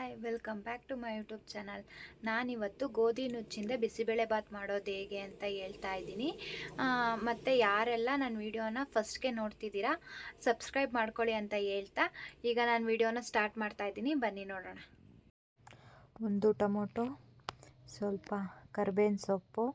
Hi welcome back to my YouTube channel. ನಾನಿವತ್ತು ಗೋಧಿ ನುಚ್ಚಿಂದ ಬಿಸಿಬೇಳೆ ಬಾತ್ ಮಾಡೋದು ಹೇಗೆ ಅಂತ ಹೇಳ್ತಾ ಇದ್ದೀನಿ. ಮತ್ತು ಯಾರೆಲ್ಲ ನನ್ನ ವಿಡಿಯೋನ ಫಸ್ಟ್ಗೆ ನೋಡ್ತಿದ್ದೀರಾ ಸಬ್ಸ್ಕ್ರೈಬ್ ಮಾಡ್ಕೊಳ್ಳಿ ಅಂತ ಹೇಳ್ತಾ ಈಗ ನಾನು ವಿಡಿಯೋನ ಸ್ಟಾರ್ಟ್ ಮಾಡ್ತಾ ಇದ್ದೀನಿ. ಬನ್ನಿ ನೋಡೋಣ. ಒಂದು ಟೊಮೊಟೊ, ಸ್ವಲ್ಪ ಕರಿಬೇವಿನ ಸೊಪ್ಪು,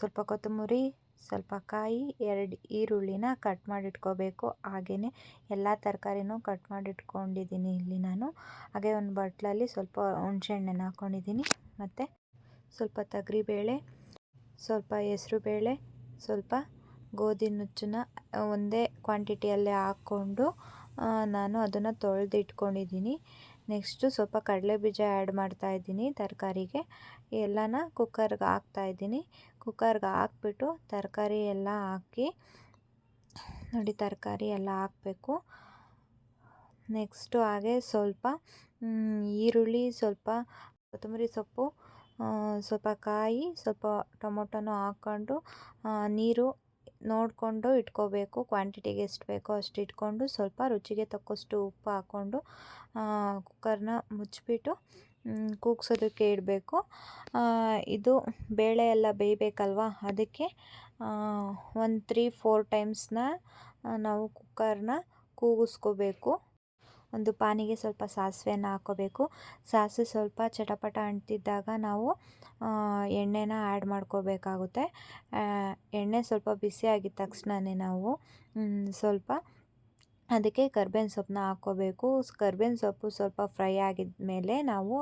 ಸ್ವಲ್ಪ ಕೊತ್ತಂಬರಿ, ಸ್ವಲ್ಪ ಕಾಯಿ, 2 ಈರುಳ್ಳಿನ ಕಟ್ ಮಾಡಿಟ್ಕೋಬೇಕು. ಹಾಗೆಯೇ ಎಲ್ಲ ತರಕಾರಿನೂ ಕಟ್ ಮಾಡಿಟ್ಕೊಂಡಿದ್ದೀನಿ ಇಲ್ಲಿ ನಾನು. ಹಾಗೆ ಒಂದು ಬಟ್ಲಲ್ಲಿ ಸ್ವಲ್ಪ ಹುಣಸೆಹಣ್ಣನ್ನು ಹಾಕ್ಕೊಂಡಿದ್ದೀನಿ. ಮತ್ತು ಸ್ವಲ್ಪ ತೊಗರಿಬೇಳೆ, ಸ್ವಲ್ಪ ಹೆಸರುಬೇಳೆ, ಸ್ವಲ್ಪ ಗೋಧಿ ನುಚ್ಚನ್ನ ಒಂದೇ ಕ್ವಾಂಟಿಟಿಯಲ್ಲೇ ಹಾಕ್ಕೊಂಡು ನಾನು ಅದನ್ನು ತೊಳೆದಿಟ್ಕೊಂಡಿದ್ದೀನಿ. ನೆಕ್ಸ್ಟು ಸ್ವಲ್ಪ ಕಡಲೆಬೀಜ ಆ್ಯಡ್ ಮಾಡ್ತಾಯಿದ್ದೀನಿ ತರಕಾರಿಗೆ. ಎಲ್ಲನ ಕುಕ್ಕರ್ಗೆ ಹಾಕ್ತಾಯಿದ್ದೀನಿ. ಕುಕ್ಕರ್ಗೆ ಹಾಕ್ಬಿಟ್ಟು ತರಕಾರಿ ಎಲ್ಲ ಹಾಕಿ ನೋಡಿ, ತರಕಾರಿ ಎಲ್ಲ ಹಾಕಬೇಕು. ನೆಕ್ಸ್ಟು ಹಾಗೆ ಸ್ವಲ್ಪ ಈರುಳ್ಳಿ, ಸ್ವಲ್ಪ ಕೊತ್ತಂಬರಿ ಸೊಪ್ಪು, ಸ್ವಲ್ಪ ಕಾಯಿ, ಸ್ವಲ್ಪ ಟೊಮೊಟೊನೂ ಹಾಕ್ಕೊಂಡು ನೀರು ನೋಡಿಕೊಂಡು ಇಟ್ಕೋಬೇಕು. ಕ್ವಾಂಟಿಟಿಗೆ ಎಷ್ಟು ಬೇಕೋ ಅಷ್ಟು ಇಟ್ಕೊಂಡು ಸ್ವಲ್ಪ ರುಚಿಗೆ ತಕ್ಕಷ್ಟು ಉಪ್ಪು ಹಾಕ್ಕೊಂಡು ಕುಕ್ಕರ್ನ ಮುಚ್ಚಿಬಿಟ್ಟು ಕೂಗ್ಸೋದಕ್ಕೆ ಇಡಬೇಕು. ಇದು ಬೇಳೆ ಎಲ್ಲ ಬೇಯಬೇಕಲ್ವ, ಅದಕ್ಕೆ ಒಂದು 3-4 ಟೈಮ್ಸ್ನ ನಾವು ಕುಕ್ಕರ್ನ ಕೂಗಿಸ್ಕೋಬೇಕು. ಒಂದು ಪಾನಿಗೆ ಸ್ವಲ್ಪ ಸಾಸಿವೆನ ಹಾಕ್ಕೋಬೇಕು. ಸಾಸಿವೆ ಸ್ವಲ್ಪ ಚಟಪಟ ಅಂಟಿದ್ದಾಗ ನಾವು ಎಣ್ಣೆನ ಆ್ಯಡ್ ಮಾಡ್ಕೋಬೇಕಾಗುತ್ತೆ. ಎಣ್ಣೆ ಸ್ವಲ್ಪ ಬಿಸಿ ಆಗಿದ ತಕ್ಷಣವೇ ನಾವು ಸ್ವಲ್ಪ ಅದಕ್ಕೆ ಕರ್ಬೇವಿನ ಸೊಪ್ಪನ್ನ ಹಾಕ್ಕೋಬೇಕು. ಕರ್ಬೇವಿನ ಸೊಪ್ಪು ಸ್ವಲ್ಪ ಫ್ರೈ ಆಗಿದ ಮೇಲೆ ನಾವು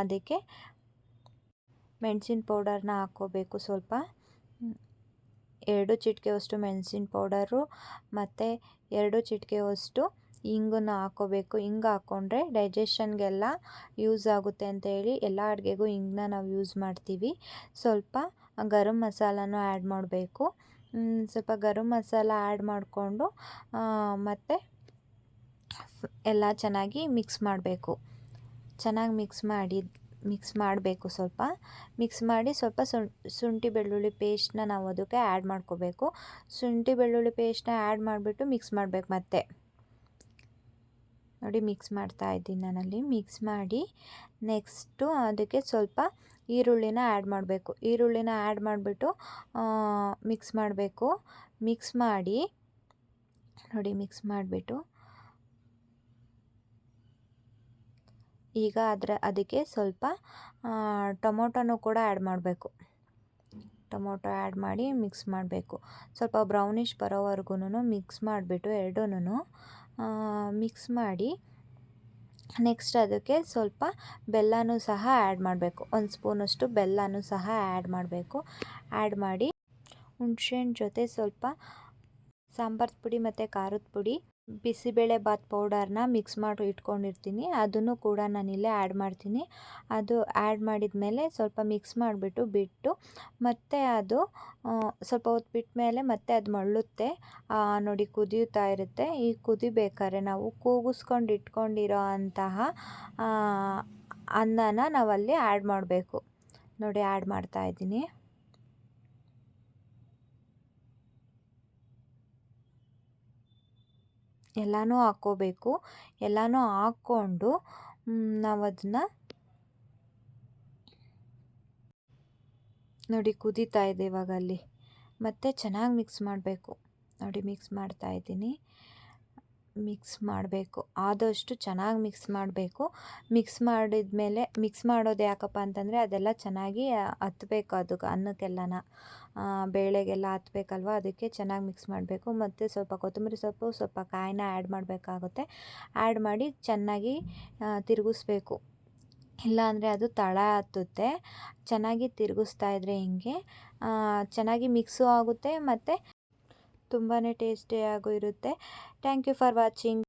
ಅದಕ್ಕೆ ಮೆಣಸಿನ ಪೌಡರ್ನ ಹಾಕ್ಕೋಬೇಕು. ಸ್ವಲ್ಪ 2 ಚಿಟಿಕೆಯಷ್ಟು ಮೆಣಸಿನ ಪೌಡರು ಮತ್ತು 2 ಚಿಟಿಕೆಯಷ್ಟು ಇಂಗನ್ನು ಹಾಕ್ಕೋಬೇಕು. ಹಿಂಗೆ ಹಾಕ್ಕೊಂಡ್ರೆ ಡೈಜೆಷನ್ಗೆಲ್ಲ ಯೂಸ್ ಆಗುತ್ತೆ ಅಂತ ಹೇಳಿ ಎಲ್ಲ ಅಡುಗೆಗೂ ಹಿಂಗನ್ನ ನಾವು ಯೂಸ್ ಮಾಡ್ತೀವಿ. ಸ್ವಲ್ಪ ಗರಂ ಮಸಾಲನೂ ಆ್ಯಡ್ ಮಾಡಬೇಕು. ಸ್ವಲ್ಪ ಗರಂ ಮಸಾಲ ಆ್ಯಡ್ ಮಾಡಿಕೊಂಡು ಮತ್ತು ಎಲ್ಲ ಚೆನ್ನಾಗಿ ಮಿಕ್ಸ್ ಮಾಡಬೇಕು. ಚೆನ್ನಾಗಿ ಮಿಕ್ಸ್ ಮಾಡಬೇಕು. ಸ್ವಲ್ಪ ಮಿಕ್ಸ್ ಮಾಡಿ ಸ್ವಲ್ಪ ಶುಂಠಿ ಬೆಳ್ಳುಳ್ಳಿ ಪೇಸ್ಟ್ನ ನಾವು ಅದಕ್ಕೆ ಆ್ಯಡ್ ಮಾಡ್ಕೋಬೇಕು. ಶುಂಠಿ ಬೆಳ್ಳುಳ್ಳಿ ಪೇಸ್ಟ್ನ ಆ್ಯಡ್ ಮಾಡಿಬಿಟ್ಟು ಮಿಕ್ಸ್ ಮಾಡಬೇಕು. ಮತ್ತೆ ನೋಡಿ, ಮಿಕ್ಸ್ ಮಾಡ್ತಾ ಇದ್ದೀನಿ ನಾನಲ್ಲಿ. ಮಿಕ್ಸ್ ಮಾಡಿ ನೆಕ್ಸ್ಟು ಅದಕ್ಕೆ ಸ್ವಲ್ಪ ಈರುಳ್ಳಿನ ಆ್ಯಡ್ ಮಾಡಬೇಕು. ಈರುಳ್ಳಿನ ಆ್ಯಡ್ ಮಾಡಿಬಿಟ್ಟು ಮಿಕ್ಸ್ ಮಾಡಬೇಕು. ಮಿಕ್ಸ್ ಮಾಡಿ ನೋಡಿ, ಮಿಕ್ಸ್ ಮಾಡಿಬಿಟ್ಟು ಈಗ ಅದಕ್ಕೆ ಸ್ವಲ್ಪ ಟೊಮೊಟೊನೂ ಕೂಡ ಆ್ಯಡ್ ಮಾಡಬೇಕು. ಟೊಮೊಟೊ ಆ್ಯಡ್ ಮಾಡಿ ಮಿಕ್ಸ್ ಮಾಡಬೇಕು. ಸ್ವಲ್ಪ ಬ್ರೌನಿಷ್ ಬರೋವರೆಗೂ ಮಿಕ್ಸ್ ಮಾಡಿಬಿಟ್ಟು ಎರಡೂ ಮಿಕ್ಸ್ ಮಾಡಿ ನೆಕ್ಸ್ಟ್ ಅದಕ್ಕೆ ಸ್ವಲ್ಪ ಬೆಲ್ಲನೂ ಸಹ ಆ್ಯಡ್ ಮಾಡಬೇಕು. 1 ಸ್ಪೂನಷ್ಟು ಬೆಲ್ಲನೂ ಸಹ ಆ್ಯಡ್ ಮಾಡಬೇಕು. ಆ್ಯಡ್ ಮಾಡಿ ಹುಣಸೆಹಣ್ಣು ಜೊತೆ ಸ್ವಲ್ಪ ಸಾಂಬಾರು ಪುಡಿ ಮತ್ತು ಖಾರದ ಪುಡಿ, ಬಿಸಿಬೇಳೆ ಬಾತ್ ಪೌಡರ್ನ ಮಿಕ್ಸ್ ಮಾಡಿ ಇಟ್ಕೊಂಡಿರ್ತೀನಿ, ಅದನ್ನು ಕೂಡ ನಾನಿಲ್ಲೇ ಆ್ಯಡ್ ಮಾಡ್ತೀನಿ. ಅದು ಆ್ಯಡ್ ಮಾಡಿದ ಮೇಲೆ ಸ್ವಲ್ಪ ಮಿಕ್ಸ್ ಮಾಡಿಬಿಟ್ಟು ಬಿಟ್ಟು ಮತ್ತೆ ಅದು ಸ್ವಲ್ಪ ಹೊತ್ತು ಬಿಟ್ಟ ಮೇಲೆ ಮತ್ತೆ ಅದು ಮಳ್ಳುತ್ತೆ. ನೋಡಿ, ಕುದಿಯುತ್ತಾ ಇರುತ್ತೆ. ಈ ಕುದಿಬೇಕಾದ್ರೆ ನಾವು ಕೂಗಿಸ್ಕೊಂಡು ಇಟ್ಕೊಂಡಿರೋ ಅಂತಹ ಅನ್ನನ ನಾವಲ್ಲಿ ಆ್ಯಡ್ ಮಾಡಬೇಕು. ನೋಡಿ, ಆ್ಯಡ್ ಮಾಡ್ತಾಯಿದ್ದೀನಿ. ಎಲ್ಲನೂ ಹಾಕ್ಕೋಬೇಕು. ಎಲ್ಲನೂ ಹಾಕ್ಕೊಂಡು ನಾವು ಅದನ್ನು ನೋಡಿ ಕುದೀತಾ ಇದೆ ಇವಾಗ ಅಲ್ಲಿ. ಮತ್ತು ಚೆನ್ನಾಗಿ ಮಿಕ್ಸ್ ಮಾಡಬೇಕು. ನೋಡಿ, ಮಿಕ್ಸ್ ಮಾಡ್ತಾಯಿದ್ದೀನಿ. ಮಿಕ್ಸ್ ಮಾಡಬೇಕು, ಆದಷ್ಟು ಚೆನ್ನಾಗಿ ಮಿಕ್ಸ್ ಮಾಡಬೇಕು. ಮಿಕ್ಸ್ ಮಾಡಿದ ಮೇಲೆ ಮಿಕ್ಸ್ ಮಾಡೋದು ಯಾಕಪ್ಪ ಅಂತಂದರೆ ಅದೆಲ್ಲ ಚೆನ್ನಾಗಿ ಹತ್ತಬೇಕು, ಅದು ಅನ್ನಕ್ಕೆಲ್ಲನ ಬೇಳೆಗೆಲ್ಲ ಹತ್ತಬೇಕಲ್ವ, ಅದಕ್ಕೆ ಚೆನ್ನಾಗಿ ಮಿಕ್ಸ್ ಮಾಡಬೇಕು. ಮತ್ತು ಸ್ವಲ್ಪ ಕೊತ್ತಂಬರಿ ಸೊಪ್ಪು, ಸ್ವಲ್ಪ ಕಾಯಿನ ಆ್ಯಡ್ ಮಾಡಬೇಕಾಗುತ್ತೆ. ಆ್ಯಡ್ ಮಾಡಿ ಚೆನ್ನಾಗಿ ತಿರುಗಿಸ್ಬೇಕು, ಇಲ್ಲಾಂದರೆ ಅದು ತಳ ಹತ್ತುತ್ತೆ. ಚೆನ್ನಾಗಿ ತಿರುಗಿಸ್ತಾ ಇದ್ದರೆ ಹಿಂಗೆ ಚೆನ್ನಾಗಿ ಮಿಕ್ಸು ಆಗುತ್ತೆ ಮತ್ತು ತುಂಬಾ ಟೇಸ್ಟಿಯಾಗೂ ಇರುತ್ತೆ. Thank you for watching.